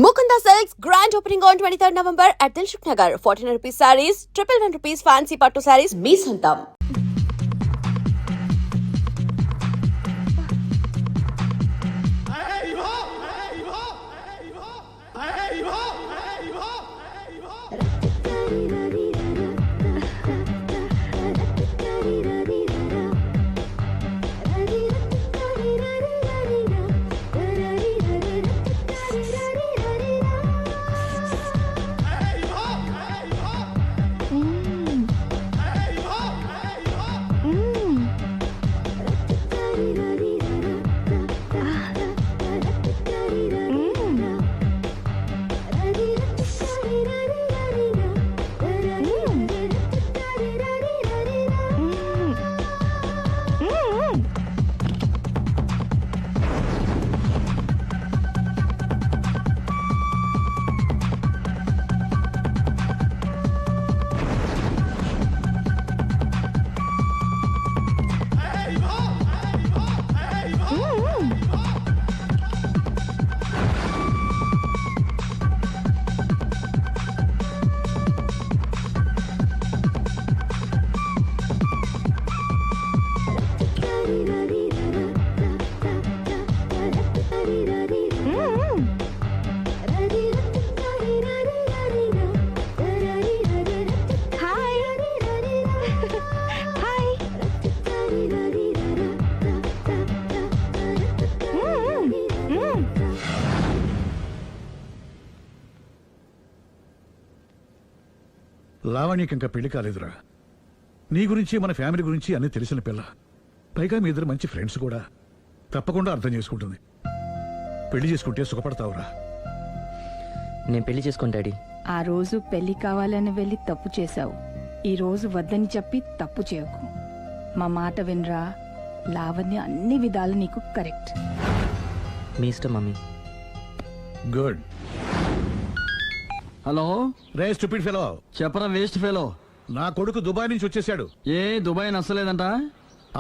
Mukunda Silks grand opening on 23rd November at Dilshuk Nagar. 1400 rupees sarees, 111 rupees fancy pattu sarees, me santam. లావణ్యకి ఇంకా పెళ్లి కాలేదురా. నీ గురించి మన family గురించి అన్ని తెలిసిన పిల్ల. పైగా మీ ఇద్దరు మంచి ఫ్రెండ్స్ కూడా. తప్పకుండా అర్థం చేసుకుంటుంది. పెళ్లి చేసుకుంటే సుఖపడతావురా. నేను పెళ్లి చేసుకోను డాడీ. ఆ రోజు పెళ్లి కావాలని వెళ్ళి తప్పు చేశావు. ఈ రోజు వద్దని చెప్పి తప్పు చేయకు. మా మాట వినరా. లావణ్య అన్ని విధాలు నీకు కరెక్ట్. మీ ఇష్టం మమ్మీ. గుడ్. హలో రే స్టూపిడ్ ఫెలో, చెప్పరా వేస్ట్ ఫెలో. నా కొడుకు దుబాయ్ నుంచి వచ్చేసాడు. ఏ దుబాయ్ నచ్చలేదంట?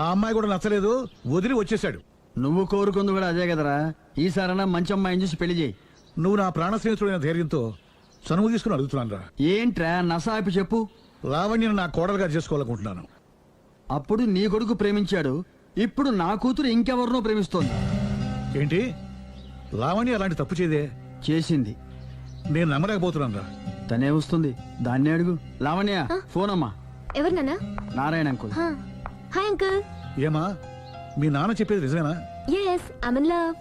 ఆ అమ్మాయి కూడా నచ్చలేదు, వదిలి వచ్చేసాడు. నువ్వు కోరుకుంది కూడా అదే కదరా. ఈసారైనా మంచి అమ్మాయిని చూసి పెళ్లి చేయి. నువ్వు నా ప్రాణ స్నేహితుడైన ధైర్యంతో చనువు తీసుకుని అడుగుతున్నాను రా. ఏంట్రా నసాపి చెప్పు. లావణ్యను నా కోడలుగా చేసుకోవాలనుకుంటున్నాను. అప్పుడు నీ కొడుకు ప్రేమించాడు, ఇప్పుడు నా కూతురు ఇంకెవరినో ప్రేమిస్తోంది. ఏంటి? లావణ్య అలాంటి తప్పు చేయదే. చేసింది. నేను నమ్మలేకపోతున్నాను రా. తనే వస్తుంది, దాన్నే అడుగు. లావణ్య ఫోన్ అమ్మా. ఎవరు నాన్న? నారాయణ అంకుల్. Hi uncle. ఏమా, మీ నాన్న చెప్పేది నిజమేనా? yes i'm in love.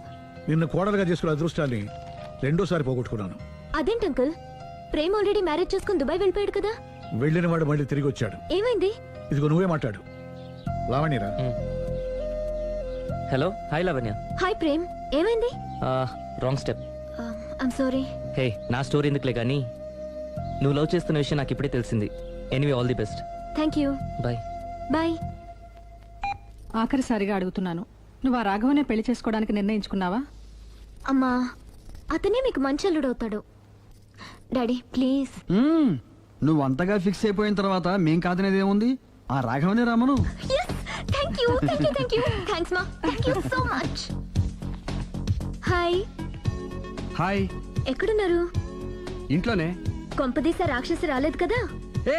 నిన్ను కోడలుగా చేసుకునే అదృష్టాన్ని రెండోసారి పోగొట్టుకున్నాను. అదేంటి అంకుల్, ప్రేమ్ ఆల్రెడీ మ్యారేజ్ చేసుకుని దుబాయ్ వెళ్ళిపోయాడు కదా. వెళ్ళిన వాడు మళ్ళీ తిరిగి వచ్చాడు. ఏమైంది? ఇదిగో నువ్వే మాట్లాడు. లావణ్యరా. Hello. Hi Lavanya. Hi Prem, ఏమైంది? Wrong step. I'm sorry. Hey, నా స్టోరీ ఎందుకులే కానీ నువ్వు లవ్ చేస్తున్న విషయం నాకు ఇప్పుడే తెలిసింది. Anyway, all the best. Thank you. Bye. Bye. ఆఖరిసారిగా అడుగుతున్నాను, నువ్వు ఆ రాఘవనే పెళ్లి చేసుకోవడానికి నిర్ణయించుకున్నావా? అమ్మా, అతనే మీకు మంచి అల్లుడవుతాడు. Daddy please. నువ్వు అంతగా ఫిక్స్ అయిపోయిన తర్వాత మేం కాదనేది ఏముంది? ఆ రాఘవనే రామను. Thank you thank you thank you. Thanks మా, thank you so much. Hi. Hi. ఎక్కడున్నారు? ఇంట్లోనే. కొంపదీస రాక్షసి రాలేదు కదా? ఏ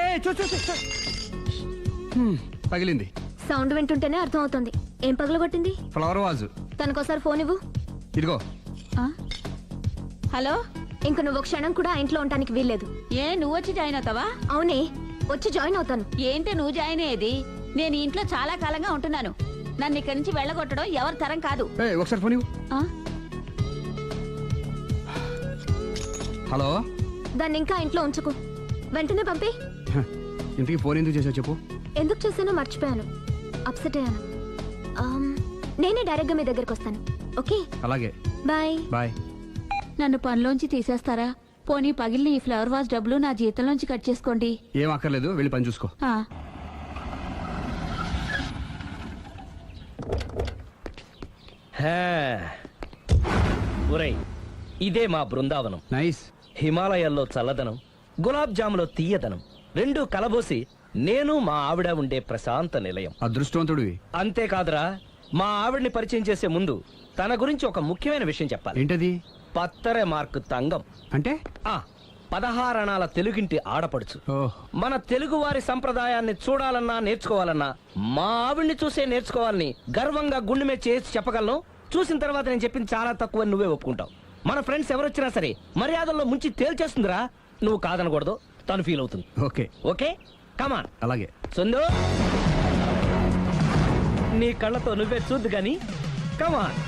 పగిలింది. సౌండ్ వింటుంటేనే అర్థం అవుతుంది. ఏం పగలగొట్టింది? Flower vase. తనకోసారి ఫోన్ ఇవ్వు. ఇదిగో. హలో. ఇంక నువ్వు క్షణం కూడా ఆ ఇంట్లో ఉండడానికి వీల్లేదు. ఏ నువ్వు వచ్చి జాయిన్ అవుతావా? అవునే, వచ్చి జాయిన్ అవుతాను. ఏంటి నువ్వు జాయిన్ అయ్యేది? నేను ఈ ఇంట్లో చాలా కాలంగా ఉంటున్నాను. నన్ను ఇక్కడి నుంచి వెళ్ళగొట్టడం ఎవరి తరం కాదు. ఒకసారి ఫోన్ ఇవ్వు. హలో. దాన్ని ఇంకా ఇంట్లో ఉంచుకు, వెంటనే పంపి. ఇంటికి ఫోన్ ఎందుకు చేసావు చెప్పు. ఎందుకు చేశానో మర్చిపోయాను, అప్సెట్ అయ్యాను. నేనే డైరెక్ట్ గా మీ దగ్గరకు వస్తాను. ఓకే, అలాగే. బాయ్. బాయ్. నన్ను పనిలోంచి తీసేస్తారా? పోనీ పగిలిన ఈ ఫ్లవర్ వాజ్ డబ్బులు నా జీతంలోంచి కట్ చేసుకోండి. ఏం అక్కర్లేదు, వెళ్ళి పని చూసుకో. ఒరేయ్, ఇదే మా బృందావనం. నైస్. హిమాలయాల్లో చల్లదనం, గులాబ్ జాములో తీయదనం రెండూ కలబోసి నేను మా ఆవిడ ఉండే ప్రశాంత నిలయం. అదృష్టవంతుడివి. అంతేకాదురా, మా ఆవిడ్ని పరిచయం చేసే ముందు తన గురించి ఒక ముఖ్యమైన విషయం చెప్పాలి. ఏంటది? పత్తరే మార్కు తంగం అంటే 16 అణాల తెలుగింటి ఆడపడుచు. మన తెలుగు వారి సంప్రదాయాన్ని చూడాలన్నా నేర్చుకోవాలన్నా మా ఆవిడ్ని చూసే నేర్చుకోవాలని గర్వంగా గుండె మీద చేసి చెప్పగలను. చూసిన తర్వాత నేను చెప్పింది చాలా తక్కువ నువ్వే ఒప్పుకుంటావు. మన ఫ్రెండ్స్ ఎవరొచ్చినా సరే మర్యాదల్లో ముంచి తేల్చేస్తుందిరా. నువ్వు కాదనకూడదు, తను ఫీల్ అవుతుంది. Okay okay come on. అలాగే. సుందు నీ కళ్ళతో నువ్వే చూద్దు గాని కమాన్.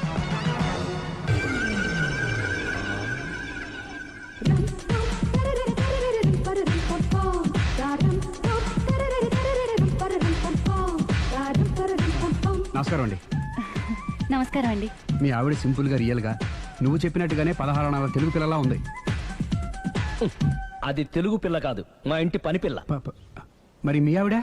నమస్కారం అండి. నమస్కారం అండి. మీ ఆవిడ సింపుల్ గా రియల్ గా నువ్వు చెప్పినట్టుగానే 16 అణాల తెలుగు పిల్లలా ఉంది. అది తెలుగు పిల్ల కాదు, మా ఇంటి పని పిల్ల. మరి మీ ఆవిడ?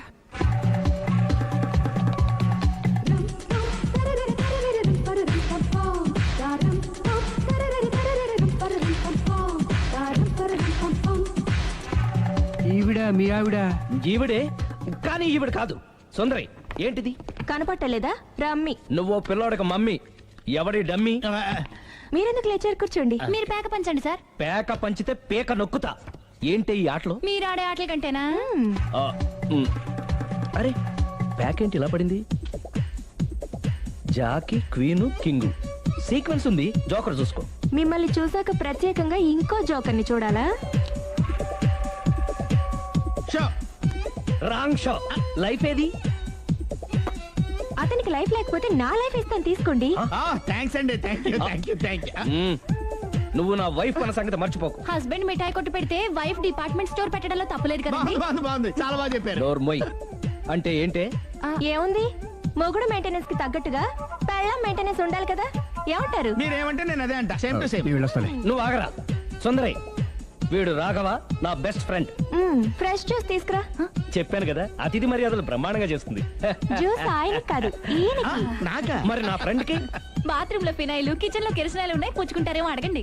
ఈవిడ మీ ఆవిడ? ఈవిడే, కానీ ఈవిడ కాదు. సుందరి ఏంటిది కనపట్టలేదా? రమ్మి. నువ్వు పిల్లోడక మమ్మీ. ఎవడి డమ్మీ? మీరెందుకు లేచారు? కూర్చోండి. మీరు పేక పంచండి సార్. పేక పంచితే పేక నొక్కుతా. ఏంటి ఈ ఆటలు? మీరు ఆడే ఆటల కంటేనా? ఆ, అరే పేక ఏంటి ఇలా పడింది? జాకి, క్వీను, కింగు సీక్వెన్స్ ఉంది. జోకర్ చూసుకో. మిమ్మల్ని చూసాక ప్రత్యేకంగా ఇంకో జోకర్ని చూడాలా? Wrong show. లైఫ్ ఏది? అతనికి లైఫ్ లేకపోతే నా లైఫ్ ఇస్తాను, తీసుకోండి. థ్యాంక్స్ అండి. Thank you. నువ్వు నా వైఫ్ అన్న సంగతి మర్చిపోకు. హస్బెండ్ మిఠాయి కొట్టు పెడితే వైఫ్ డిపార్ట్మెంట్ స్టోర్ పెట్టడంలో తప్పులేదు కదండి. బాగుంది. చాలా బాగా చెప్పారు. డోర్ మొయ్. అంటే ఏంటే? ఏముంది, మొగుడు మెయింటెనెన్స్ కి తగ్గట్టుగా పెళ్ళాం మెయింటెనెన్స్ ఉండాలి కదా. ఏమంటారు? మీరేమంటే నేను అదే అంట. Same to same. నువ్వు ఆగరా. సుందరి, వీడు రాఘవ, నా బెస్ట్ ఫ్రెండ్. ఫ్రెష్ జ్యూస్ తీసుకురా. చెప్పాను కదా, అతిథి మర్యాదలు బ్రహ్మాండంగా చేస్తుంది. జ్యూస్ ఆయన కాదు, ఈయనకి. నాకా? మరి నా ఫ్రెండ్ కి? బాత్రూమ్ లో ఫినాయిల్, కిచెన్ లో కిరసనాయిలు ఉన్నాయి, పుచ్చుకుంటారేమో అడగండి.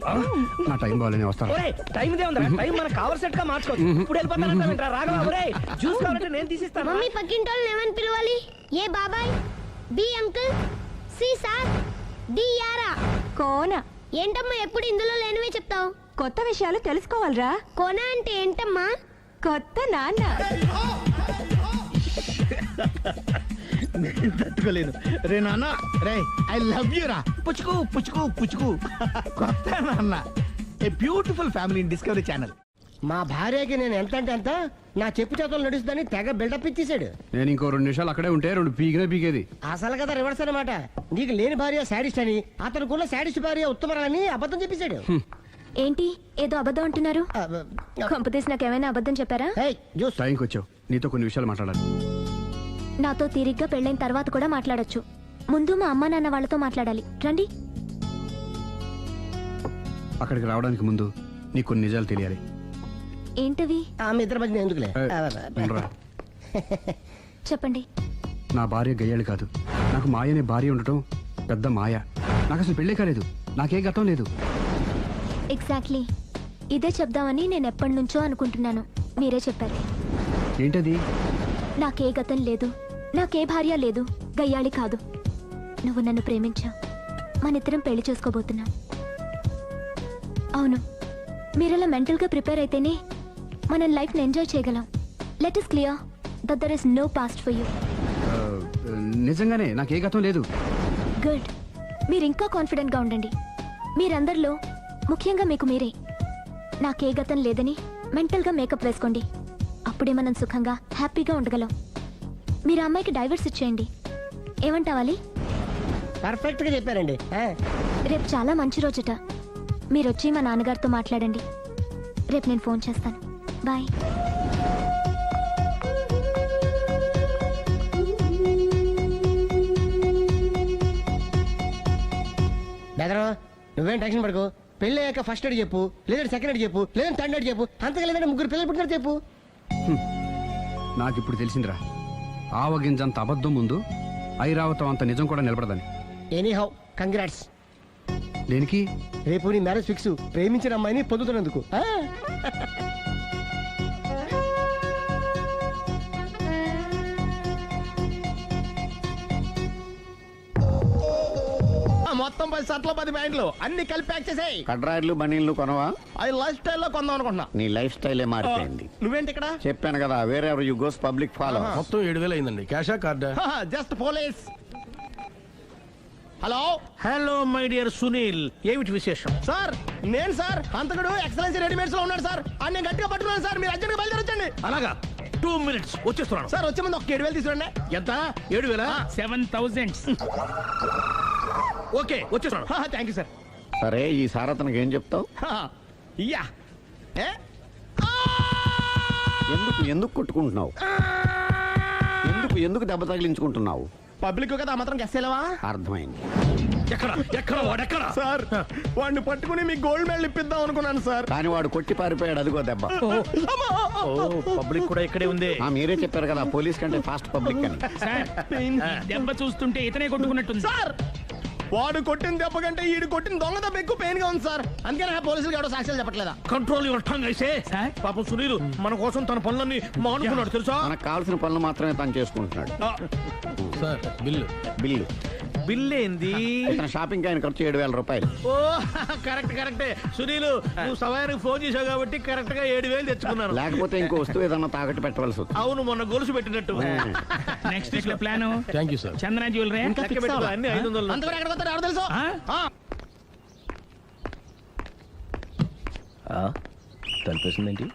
నా టైం బాగాలని వస్తాను. ఒరేయ్, టైం దే ఉందిరా. టైం మనకు కావలసినట్టు గా మార్చుకోవచ్చు. ఇప్పుడు వెళ్ళిపోతానంటా రాఘవ. ఒరేయ్, జ్యూస్ కావాలంటే నేను తీసిస్తాను. మమ్మీ పక్కింటోళ్ళని ఏమని పిలవాలి? ఏ బాబాయ్, B uncle, C sir, D యారా. కోన. ఏంటమ్మా ఎప్పుడు ఇందులో లేనివే చెప్తావు? కొత్త విషయాలు తెలుసుకోవాలిరా. కోన అంటే ఏంటమ్మా? కొత్త నాన్న. తట్టుకోలేదు రే నాన్న. రే ఐ లవ్ యూ రా. పుచ్చుకు పుచ్చుకు పుచ్చుకు. కొత్త నాన్న. A beautiful family in discovery channel. మా భార్యకి నేను ఎంత అంటే అంత నా చెప్పు చేతులు నడుస్తుందని తెగ బిల్డప్ ఇచ్చేసాడు. నేను ఇంకో 2 నిమిషాలు అక్కడే ఉంటే 2 పీకేది. అసలు కదా రివర్స్ అనమాట. నీకు లేని భార్య శాడిస్ట్ అని, అతనుకున్న శాడిస్ట్ భార్య ఉత్తమరాలని అబద్ధం చెప్పేశాడు. ఏంటి ఏదో అబద్ధం అంటున్నారు? కొంపతీసి నాకేమైనా అబద్ధం చెప్పారా? ఏయ్, జ్యూస్. టైంకి వచ్చావు, నీతో కొన్ని విషయాలు మాట్లాడాలి. నాతో తీరిగ్గా పెళ్ళైన తర్వాత కూడా మాట్లాడొచ్చు. ముందు మా అమ్మా నాన్న వాళ్ళతో మాట్లాడాలి. రండి. అక్కడికి రావడానికి ముందు నీకు కొన్ని నిజాలు తెలియాలి. ఏంటవి? ఆమె ఇద్దరి మధ్య ఎందుకులే. ఉండరా. చెప్పండి. నా భార్య గయ్యాళ్ళు కాదు. నాకు మాయ అనే భార్య ఉండటం పెద్ద మాయ. నాకు అసలు పెళ్ళే కాలేదు. నాకే గతం లేదు. ఎగ్జాక్ట్లీ ఇదే చెప్దామని నేను ఎప్పటి నుంచో అనుకుంటున్నాను. మీరే చెప్పారు. ఏంటది? నాకే గతం లేదు, నాకే భార్య లేదు, గయ్యాళి కాదు. నువ్వు నన్ను ప్రేమించావు, మనిద్దరం పెళ్లి చేసుకోబోతున్నాం. అవును, మీరలా మెంటల్గా ప్రిపేర్ అయితేనే మనం లైఫ్ని ఎంజాయ్ చేయగలం. Let us clear that there is no past for you. నిజంగానే నాకే గతం లేదు. గుడ్. మీరు ఇంకా కాన్ఫిడెంట్గా ఉండండి. మీరందరిలో ముఖ్యంగా మీకు మీరే. నాకే గతం లేదని మెంటల్గా మేకప్ వేసుకోండి. అప్పుడే మనం సుఖంగా హ్యాపీగా ఉండగలం. మీరు అమ్మాయికి డైవర్స్ ఇచ్చేయండి. ఏమంటావాలి? పర్ఫెక్ట్ గా చెప్పారండి. రేపు చాలా మంచి రోజుట. మీరు వచ్చి మా నాన్నగారితో మాట్లాడండి. రేపు నేను ఫోన్ చేస్తాను. బాయ్. బెదరు, నువ్వేం టెన్షన్ పడుకో. పెళ్ళి అయ్యాక ఫస్ట్ ఎయిడ్ చెప్పు, లేదంటే సెకండ్ ఎయిడ్ చెప్పు, లేదంటే థర్డ్ ఎయిడ్ చెప్పు. అంతగా లేదంటే 3 పిల్లలు పుట్టినట్టు చెప్పు. నాకిప్పుడు తెలిసిందిరా, ఆవగింజంత అబద్ధం ముందు ఐరావతం అంత నిజం కూడా నిలబడదని. Any how congrats. దేనికి? రేపు నీ మ్యారేజ్ ఫిక్స్. ప్రేమించిన అమ్మాయిని పొందుతున్నందుకు. మొత్తం 10 షర్ట్లు 10 ప్యాంట్లు అన్ని కలిపి ప్యాక్ చేసేయ్. కడ్రాయిలు బనీళ్లు కొనవా? అది లైఫ్ స్టైల్లో కొందాం అనుకుంటున్నా. నీ లైఫ్ స్టైలే మారిపోయింది. నువ్వేంటి ఇక్కడ? చెప్పాను కదా, వేరే ఎవరు యు గోస్ పబ్లిక్ ఫాలో. మొత్తం 7,000 అయిందండి. క్యాషా కార్డా? Just police. Hello hello my dear Sunil, ఏమిటి విశేషం? సార్, నేను సార్ అంతకుడు ఎక్సలెన్సీ రెడీమేడ్స్ లో ఉన్నాడు సార్. అని నేను గట్టిగా పట్టుకున్నాను సార్. మీరు అర్జెంట్గా బయలుదేరొచ్చండి. అలాగా, 2 minutes వచ్చేస్తున్నాను. సార్ వచ్చే ముందు ఒక 7,000 తీసుకురండి. ఎంత? 7,000? 7,000. ఓకే, వచ్చేస్తున్నాను. Thank you sir. సరే, ఈ సారతనకి ఏం చెప్తావు? ఇయ్యా ఎందుకు కొట్టుకుంటున్నావు? ఎందుకు దెబ్బ తగిలించుకుంటున్నావు? పబ్లిక్ కదా మాత్రం గెస్సేలవా? అర్థమైంది. ఎక్కడ వాడెక్కడ? సార్, వాడిని పట్టుకుని మీ గోల్డ్ మెడల్ ఇప్పిద్దాం అనుకున్నాను సార్. కానీ వాడు కొట్టి పారిపోయాడు, అదిగో దెబ్బ. పబ్లిక్ కూడా ఇక్కడే ఉంది. మీరే చెప్పారు కదా, పోలీస్ కంటే ఫాస్ట్ పబ్లిక్ అని. దెబ్బ చూస్తుంటే ఇతనే కొట్టుకున్నట్టుంది. సార్, వాడు కొట్టిన దెబ్బ కంటే ఈడు కొట్టిన దొంగ దెబ్బ ఎక్కువ పెయిన్ గా ఉంది సార్. అందుకని పోలీసులు ఎవడో సాక్ష్యాలు చెప్పట్లేదా? కంట్రోల్ యువర్ టంగ్ అయితే. పాపం సునీల్ మన కోసం తన పనులన్నీ మానుకున్నాడు తెలుసా? మనకు కావాల్సిన పనులు మాత్రమే తను చేసుకుంటున్నాడు. సార్, బిల్లు బిల్ ఏంది? ఇతను షాపింగ్ ఆయన ఖర్చు 7,000 రూపాయలు. ఓ కరెక్టే. సునీల్, నువ్వు సమయానికి ఫోన్ చేసావు కాబట్టి కరెక్ట్ గా 7,000 తెచ్చుకున్నాను. లేకపోతే ఇంకో వస్తువు ఏదన్నా తాకట్టు పెట్టవలసి వస్తుంది. అవును, మొన్న గొలుసు పెట్టినట్టు. నెక్స్ట్ వీక్ లో plan thank you sir. Chandana jewellery లెక్క పెట్టుకో, అన్ని 500. అంతవరకు ఎక్కడ పోతారు ఎవరు తెలుసు? తలిపేసిందేంటి?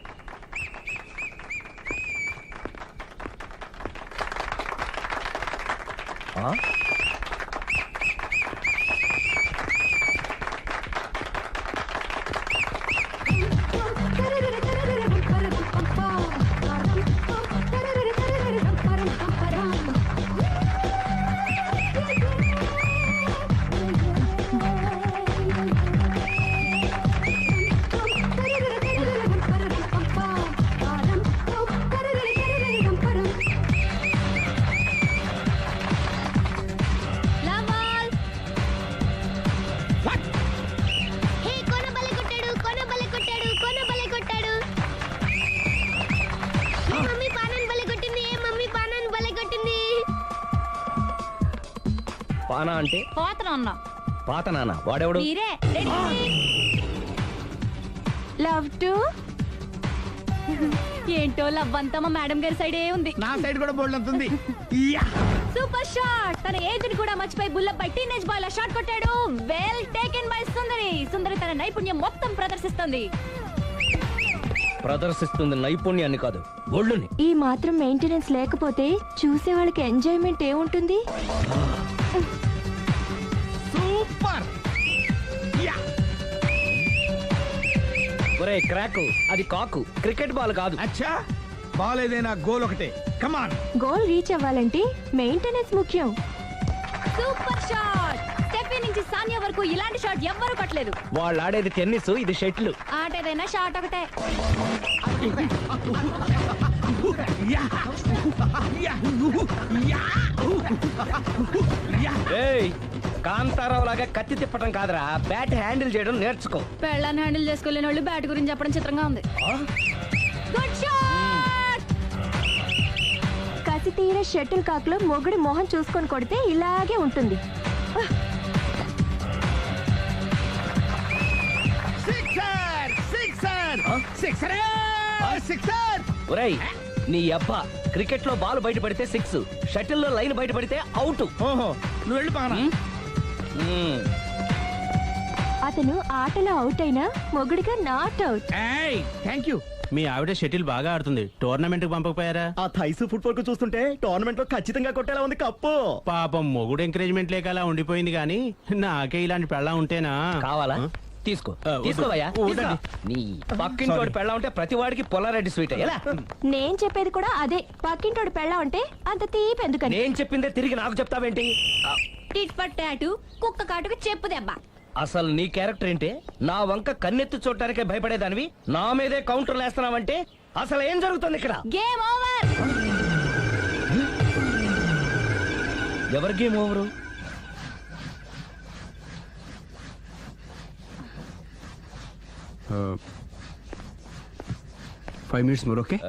పానా అంటే పాత నాన్న. వాడెవడు? లవ్ టు ఏంటో లవ్ అంతా మా మేడం గారి సైడే ఉంది. నా సైడ్ కూడా బోల్డ్ అంతుంది. Super shot. తన ఏజ్ ని కూడా మర్చిపోయి బుల్లపై టీనేజ్ బాయ్ లా షాట్ కొట్టాడు. Well taken by Sundari. Sundari తన నైపుణ్యం మొత్తం ప్రదర్శిస్తుంది నైపుణ్యాన్ని కాదు, ఒళ్ళుని. ఈ మాత్రం మెయింటెనెన్స్ లేకపోతే చూసే వాళ్ళకి ఎంజాయ్మెంట్ ఏముంటుంది? సూపర్. ఒరే క్రాక్, అది కాకు, క్రికెట్ బాల్ కాదు. అచ్చా, బాల్ ఏదైనా గోల్ ఒకటే. కమాన్. గోల్ రీచ్ అవ్వాలంటే మెయింటెనెన్స్ ముఖ్యం. Super shot. స్టెఫీ నుంచి సానియా వరకు ఇలాంటి షాట్ ఎవ్వరూ కొట్టలేదు. వాళ్ళు ఆడేది టెన్నిస్, ఇది షటిల్. ఆట ఏదైనా షాట్ ఒకటే. కాంతారావు లాగా కత్తి తిప్పటం కాదురా, బ్యాట్ హ్యాండిల్ చేయడం నేర్చుకో. పెళ్ళాన్ని హ్యాండిల్ చేసుకోలేని వాళ్ళు బ్యాట్ గురించి చెప్పడం చిత్రంగా ఉంది. Good shot. కసి తీర షటిల్ కాక్ లో మొగుడి మొహం చూసుకొని కొడితే ఇలాగే ఉంటుంది. ఒరేయ్, నీ అబ్బా, క్రికెట్ లో బాల్ బయట పడితే 6, షటిల్ లో లైన్ బయట పడితే అవుట్. ఓహో, నువ్వు వెళ్ళి పానా. అతను ఆటలో అవుట్ అయినా మొగుడిగా నాట్ అవుట్. Thank you. మీ ఆవిడ షటిల్ బాగా ఆడుతుంది, టోర్నమెంట్ కి పంపకపోయారా? ఆ థైస్ ఫుట్బాల్ కు చూస్తుంటే టోర్నమెంట్ లో ఖచ్చితంగా కొట్టేలా ఉంది కప్పు. పాపం మొగుడు ఎంకరేజ్మెంట్ లేక అలా ఉండిపోయింది కానీ నాకే ఇలాంటి పెళ్ళ ఉంటేనా. కావాలా? తీసుకో, తీసుకోవయ్యా. నీ పక్కింటి వాడు పెళ్ళ ఉంటే ప్రతి వాడికి పొలారెడ్డి స్వీట్. ఎలా? నేను చెప్పేది కూడా అదే. పక్కింటోడు పెళ్ళ ఉంటే అంత తీపి ఎందుకని. నేను చెప్పిందే తిరిగి నాకు చెప్తావేంటి? టిట్ పట్ టాటు, కుక్క కాటుకు చెప్పు దెబ్బ. అసలు నీ క్యారెక్టర్ ఏంటి? నా వంక కన్నెత్తి చూడటానికే భయపడేదానివి నా మీదే కౌంటర్లు వేస్తున్నావంటే అసలు ఏం జరుగుతుంది ఇక్కడ? Game over. ఎవరి game over? Uh, 5 minutes more, okay?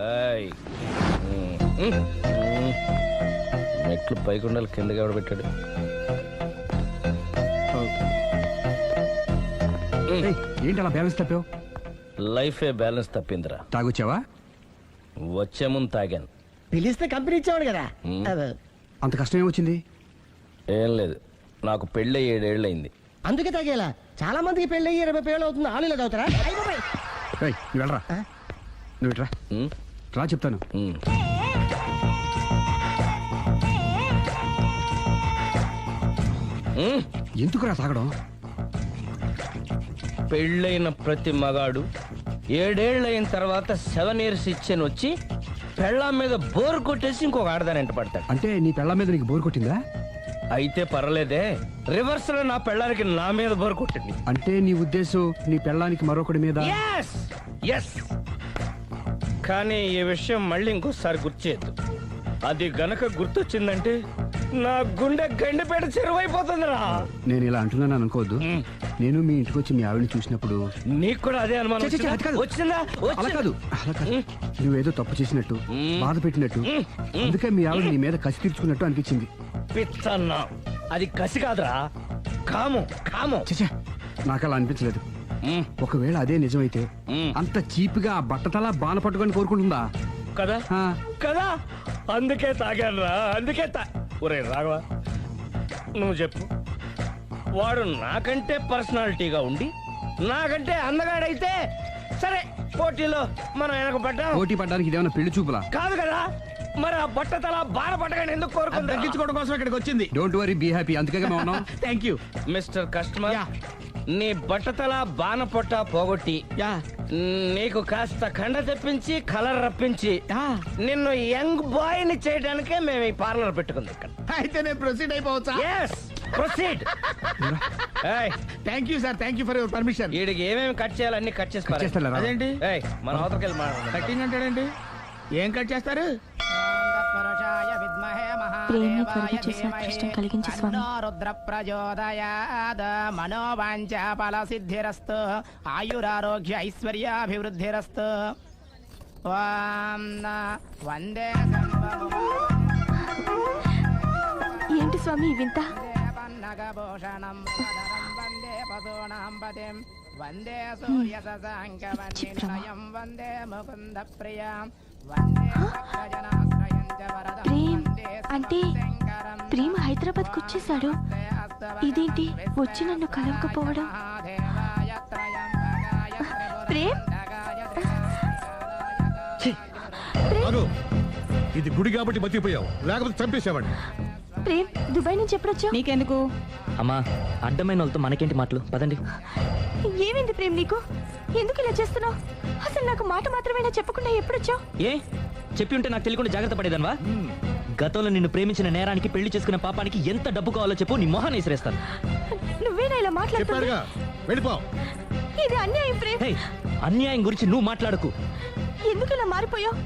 మెట్లు పైకుండాలి, కిందకి ఎవడ పెట్టాడు? ఏంటి అలా బ్యాలెన్స్ తప్పావు? లైఫే బ్యాలెన్స్ తప్పిందిరా. తాగొచ్చావా? వచ్చే ముందు తాగాను. పిలిస్తే కంపెనీ ఇచ్చేవాడు కదా. అదే. అంత కష్టం ఏమొచ్చింది? ఏం లేదు, నాకు పెళ్ళి 7 ఏళ్ళయింది. అందుకే తాగేలా. చాలా మందికి పెళ్ళి 20 ఏళ్ళు అవుతుంది. ఆలు ఇలా తాగుతారా? ఏయ్, నువ్వు వెళ్ళరా. నువ్వు ఇట్రా రా చెప్తాను. ఎందుకురా తాగడం? పెళ్ళైన ప్రతి మగాడు 7 ఏళ్ళైన తర్వాత 7 ఇయర్స్ ఇచ్చాను వచ్చి పెళ్ళాం మీద బోర్ కొట్టేసి ఇంకొక ఆడదానంట పడతాడు. అంటే నీ పెళ్ళ మీద నీకు బోర్ కొట్టిందా? అయితే పర్లేదే, రివర్స్ లో నా పెళ్ళానికి నా మీద బోర్ కొట్టింది. అంటే నీ ఉద్దేశం నీ పెళ్ళానికి మరొకటి మీద? ఎస్. కానీ ఈ విషయం మళ్ళీ ఇంకోసారి గుర్తు చేయొద్దు. అది గనక గుర్తొచ్చిందంటే నా గుండె గండిపేట చెరువైపోతుందిరా. నేను ఇలా అంటున్నాను అనుకోవద్దు. నేను మీ ఇంటికి వచ్చి మీ ఆవిడని చూసినప్పుడు నీకు కూడా అదే అనుమానం ఛీ, ఛీ, అది కాదు. వచ్చిందా? అలా కాదు. నువ్వేదో తప్పు చేసినట్టు, బాధ పెట్టినట్టు, అందుకే మీ ఆవిడ నీ మీద కసి తీర్చుకున్నట్టు అనిపించింది. పిచ్చన్నా, అది కసి కాదురా, కామం. చచ్చా, నాకు అలా అనిపించలేదు. ఒకవేళ అదే నిజమైతే అంత చీప్ గా ఆ బట్టతలా బాణ పట్టుకొని కోరుకుంటుందా? కదా కదా, అందుకే తాగానురా, అందుకే ఒరే రాఘవ, నువ్వు చెప్పు, వాడు నాకంటే పర్సనాలిటీగా ఉండి నాకంటే అందగాడైతే సరే, పోటీలో మనం వెనకబడ్డాం. పోటీ పడ్డానికి ఇదేమన్నా పెళ్లి చూపులా? కాదు కదా, మరి ఆ బట్టతల బాణ పట్టగానే ఎందుకు కోరుకుంది? తగ్గించుకోవడం కోసం ఇక్కడికి వచ్చింది. Don't worry, be happy. అందుకే మేము ఉన్నాం. Thank you mister customer. నీ బట్టతల బాణ పొట్ట పోగొట్టి నీకు కాస్త కండ తెప్పించి కలర్ రప్పించి నిన్ను యంగ్ బాయ్ ని చేయడానికే మేము ఈ పార్లర్ పెట్టుకుంది ఇక్కడ. అయితే నేను ప్రొసీడ్ అయిపోవచ్చా? Proceed. Thank you sir, thank you for your permission. వీడికి ఏమేమి కట్ చేయాలి అన్ని కట్ చేసి చేస్తారా? అదేంటి మన అవతలకి వెళ్ళి మాట్లాడదాం. కటింగ్ అంటాడండి? ఏం కట్ చేస్తారు? ప్రేమని త్వరగా చేసి అదృష్టం కలిగించు స్వామి. రుద్ర ప్రచోదయాద్ మనోవాంఛ ఫల సిద్ధిరస్తు ఆయురారోగ్య ఐశ్వర్యాభివృద్ధిరస్తు. వందే ఏంటి స్వామి ఈ వింత? పన్నగభూషణం వందే పశూనాం పతిం వందే సూర్య శశాంకవన్నినయం వందే ముకుంద ప్రియాం వందే భక్తజనాశ్రయం చ వరదం. ప్రేమ్ అంటే ప్రేమ హైదరాబాద్ కు వచ్చేసాడు. ఇదేంటి వచ్చి నన్ను కలవకపోవడం? ప్రేమ్, ఇది గుడి కాబట్టి బతికిపోయావు, లేకపోతే చంపేసేవాడిని. ప్రేమ్ దుబాయ్ నుంచి ఎప్పుడొచ్చా? నీకెందుకు? అమ్మా, అడ్డమైన వాళ్ళతో మనకేంటి మాటలు? పదండి. ఏమైంది ప్రేమ్ నీకు? ఎందుకు ఇలా చేస్తున్నావు? అసలు నాకు మాట మాత్రమేనా చెప్పకుండా ఎప్పుడొచ్చావు? ఏ చెప్పి ఉంటే నాకు తెలియకుండా జాగ్రత్త పడేదన్వా? గతంలో నిన్ను ప్రేమించిన నేరానికి, పెళ్లి చేసుకునే పాపానికి ఎంత డబ్బు కావాలో చెప్పు, నీ మొహాన్ని విసిరేస్తాను. నువ్వేనా ఇలా మాట్లాడుతున్నావు? వెళ్ళిపో. ఇది అన్యాయం ప్రేమ్. అన్యాయం గురించి నువ్వు మాట్లాడకు. ఎందుకు ఇలా మారిపోయావు?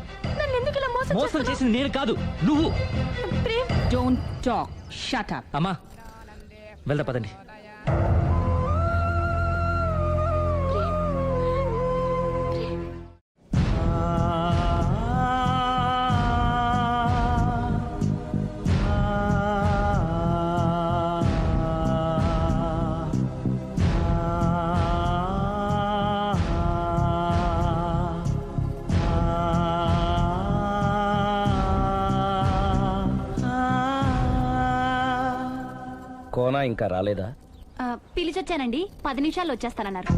నన్ను ఎందుకు ఇలా మోసం చేసింది నేను కాదు, నువ్వు. Prem, don't talk, shut up. అమ్మా వెళ్దా పదండి. కోనా ఇంకా రాలేదా? పిలిచొచ్చానండి, 10 నిమిషాల్లో వచ్చేస్తానన్నారు.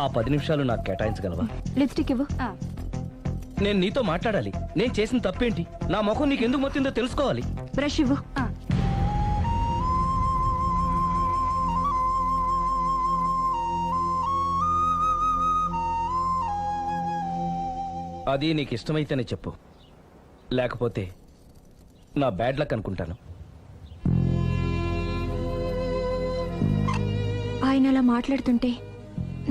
ఆ 10 నిమిషాలు నాకు కేటాయించగలవా? లిప్స్టిక్ ఇవ్వు. నేను నీతో మాట్లాడాలి. నేను చేసిన తప్పేంటి, నా ముఖం నీకు ఎందుకు మొత్తిందో తెలుసుకోవాలి. బ్రష్ ఇవ్వు. అది నీకు ఇష్టమైతేనే చెప్పు, లేకపోతే నా బ్యాడ్ లక్ అనుకుంటాను. ఆయన అలా మాట్లాడుతుంటే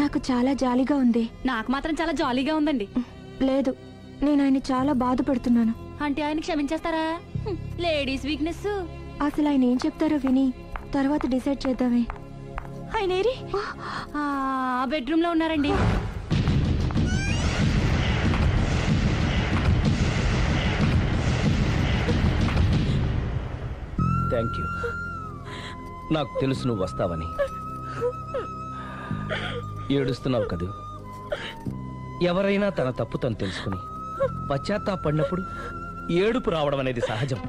నాకు చాలా జాలీగా ఉంది. నాకు మాత్రం చాలా జాలీగా ఉందండి. లేదు, నేను ఆయన చాలా బాధపడుతున్నాను. అంటే ఆయన క్షమించేస్తారా? Ladies weakness. అసలు ఆయన ఏం చెప్తారో విని తర్వాత డిసైడ్ చేద్దామే. ఆయన ఏరి? బెడ్రూమ్ లో ఉన్నారండి. Thank you. నాకు తెలుసు నువ్వు వస్తావని. ఏడుస్తున్నావు కదూ. ఎవరైనా తన తప్పు తను తెలుసుకుని పశ్చాత్తాపడినప్పుడు ఏడుపు రావడం అనేది సహజం.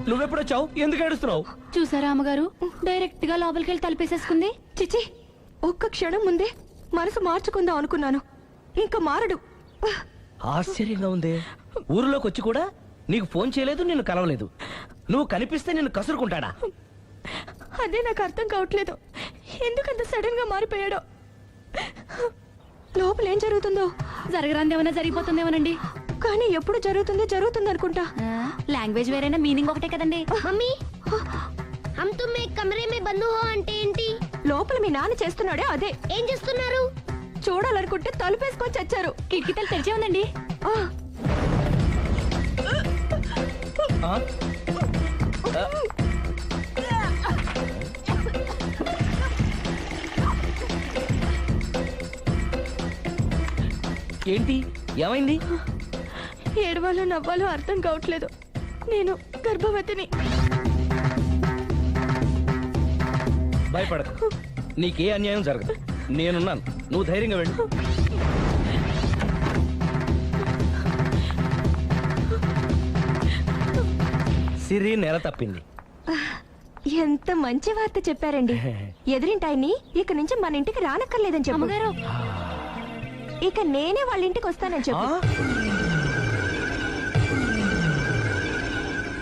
నువ్వెప్పుడొచ్చావు? ఎందుకు ఏడుస్తున్నావు? చూసారా అమ్మగారు, డైరెక్ట్ గా లోపలికి వెళ్ళి తలుపేసేసుకుంది. చిచి, ఒక్క క్షణం ముందే మనసు మార్చుకుందాం అనుకున్నాను, ఇంకా మారడు. ఆశ్చర్యంగా ఉందే. ఊరిలోకి వచ్చి కూడా నీకు ఫోన్ చేయలేదు, నిన్ను కలవలేదు. నువ్వు కనిపిస్తే నిన్ను కసురుకుంటాడా? అదే నాకు అర్థం కావట్లేదు, ఎందుకంత సడన్ గా మారిపోయాడో. లోపల ఏం జరుగుతుందో, జరగరాందేమన్నా జరిగిపోతుందేమోనండి. కానీ ఎప్పుడు జరుగుతుంది అనుకుంటా. లాంగ్వేజ్ వేరైనా మీనింగ్ ఒకటే కదండి. మమ్మీ हम तुम एक कमरे में बंद हो అంటే ఏంటి? లోపల మీ నాన్న చేస్తున్నాడే అదే. ఏం చేస్తున్నారు? చూడాలనుకుంటే తలుపేసుకొని చచ్చారు. కిటికీ తలుపు తెరిచే ఉందండి. ఏంటి, ఏమైంది? ఏడవాలో నవ్వాలో అర్థం కావట్లేదు. నేను గర్భవతిని. భయపడకు, నీకే అన్యాయం జరగదు. నేనున్నాను, నువ్వు ధైర్యంగా వెళ్ళు. సిరి నెల తప్పింది. ఎంత మంచి వార్త చెప్పారండి. ఎదురింటాయని ఇక నుంచి మన ఇంటికి రానక్కర్లేదని చెప్పు. ఇక నేనే వాళ్ళ ఇంటికి వస్తానని చెప్పు.